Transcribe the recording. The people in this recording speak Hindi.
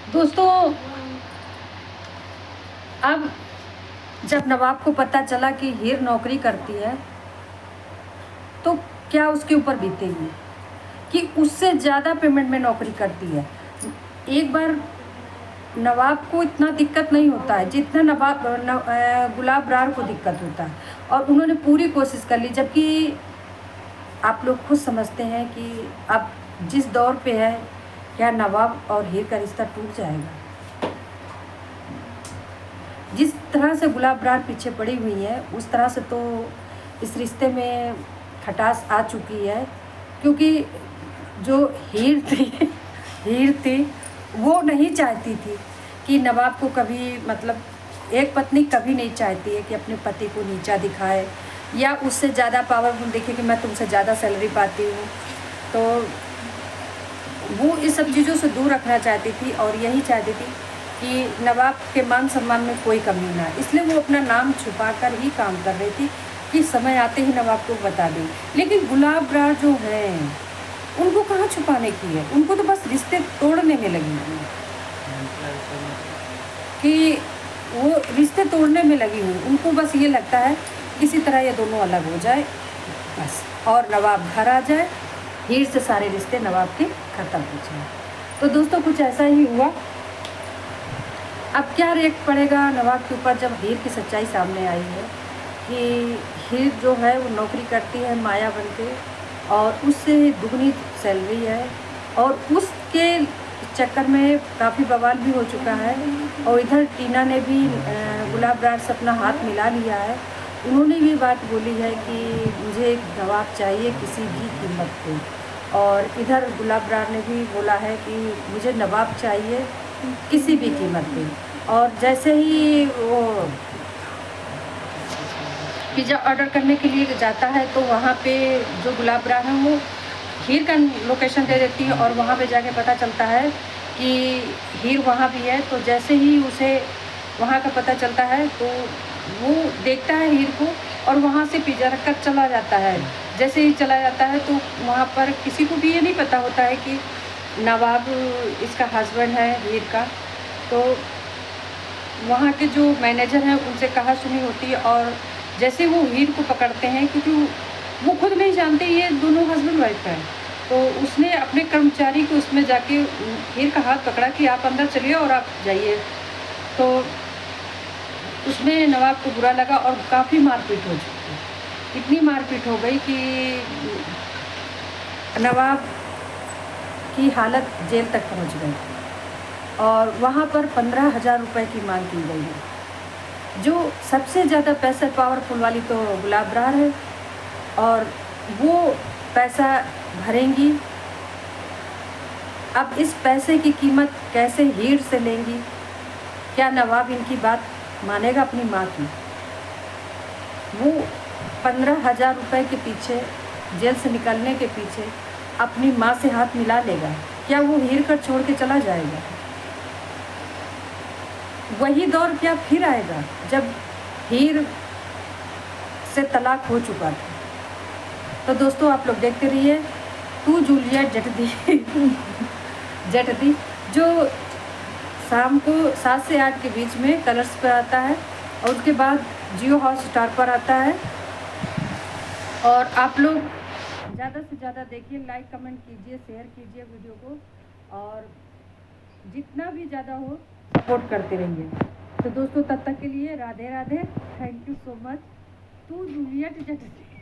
दोस्तों, अब जब नवाब को पता चला कि हीर नौकरी करती है तो क्या उसके ऊपर बीतेगी कि उससे ज़्यादा पेमेंट में नौकरी करती है। एक बार नवाब को इतना दिक्कत नहीं होता है जितना गुलाब रार को दिक्कत होता है, और उन्होंने पूरी कोशिश कर ली। जबकि आप लोग खुद समझते हैं कि अब जिस दौर पे है, क्या नवाब और हीर का रिश्ता टूट जाएगा। जिस तरह से गुलाब रार पीछे पड़ी हुई है उस तरह से तो इस रिश्ते में खटास आ चुकी है, क्योंकि जो हीर थी वो नहीं चाहती थी कि नवाब को कभी, मतलब एक पत्नी कभी नहीं चाहती है कि अपने पति को नीचा दिखाए या उससे ज़्यादा पावरफुल दिखे कि मैं तुमसे ज़्यादा सैलरी पाती हूँ। तो वो इस सब चीज़ों से दूर रखना चाहती थी और यही चाहती थी कि नवाब के मान सम्मान में कोई कमी ना, इसलिए वो अपना नाम छुपा कर ही काम कर रही थी कि समय आते ही नवाब को बता दें। लेकिन गुलाब रार जो हैं उनको कहाँ छुपाने की है, उनको तो बस रिश्ते तोड़ने में लगी हुई कि वो रिश्ते तोड़ने में लगी हुई। उनको बस ये लगता है किसी तरह ये दोनों अलग हो जाए बस, और नवाब घर आ जाए, हीर से सारे रिश्ते नवाब के ख़त्म हो जाए। तो दोस्तों, कुछ ऐसा ही हुआ। अब क्या रिएक्ट पड़ेगा नवाब के ऊपर जब हीर की सच्चाई सामने आई है कि हीर जो है वो नौकरी करती है माया बन के, और उससे दुगनी सैलरी है, और उसके चक्कर में काफ़ी बवाल भी हो चुका है। और इधर टीना ने भी गुलाब रार से अपना हाथ मिला लिया है। उन्होंने भी बात बोली है कि मुझे एक नवाब चाहिए किसी भी कीमत पे, और इधर गुलाब रार ने भी बोला है कि मुझे नवाब चाहिए किसी भी कीमत पे। और जैसे ही वो पिज़्ज़ा ऑर्डर करने के लिए जाता है तो वहाँ पे जो गुलाब रार है वो हीर का लोकेशन दे देती है, और वहाँ पे जाके पता चलता है कि हीर वहाँ भी है। तो जैसे ही उसे वहाँ का पता चलता है तो वो देखता है हीर को, और वहाँ से पिज़्ज़ा रख कर चला जाता है। जैसे ही चला जाता है तो वहाँ पर किसी को भी ये नहीं पता होता है कि नवाब इसका हस्बैंड है हीर का। तो वहाँ के जो मैनेजर हैं उनसे कहा सुनी होती है, और जैसे वो हीर को पकड़ते हैं, क्योंकि वो खुद नहीं जानते ये दोनों हस्बैंड वाइफ हैं, तो उसने अपने कर्मचारी को उसमें जाके हीर का हाथ पकड़ा कि आप अंदर चलिए और आप जाइए। तो उसमें नवाब को बुरा लगा और काफ़ी मारपीट हो चुकी। इतनी मारपीट हो गई कि नवाब की हालत जेल तक पहुंच गई, और वहाँ पर 15,000 रुपये की मांग की गई है। जो सबसे ज़्यादा पैसा पावरफुल वाली तो गुलाब रार है, और वो पैसा भरेंगी। अब इस पैसे की कीमत कैसे हीर से लेंगी? क्या नवाब इनकी बात मानेगा अपनी माँ की? वो 15,000 रुपये के पीछे, जेल से निकलने के पीछे अपनी माँ से हाथ मिला लेगा? क्या वो हीर कर छोड़ के चला जाएगा? वही दौर क्या फिर आएगा जब हीर से तलाक हो चुका था? तो दोस्तों, आप लोग देखते रहिए तू जूलियट जट दी जो शाम को 7 से 8 के बीच में कलर्स पर आता है, और उसके बाद जियो हॉटस्टार पर आता है। और आप लोग ज़्यादा से ज़्यादा देखिए, लाइक कमेंट कीजिए, शेयर कीजिए वीडियो को, और जितना भी ज़्यादा हो सपोर्ट करते रहिए। तो दोस्तों, तब तक के लिए Radhe Radhe, thank you so much. तू जूलियट जट दी।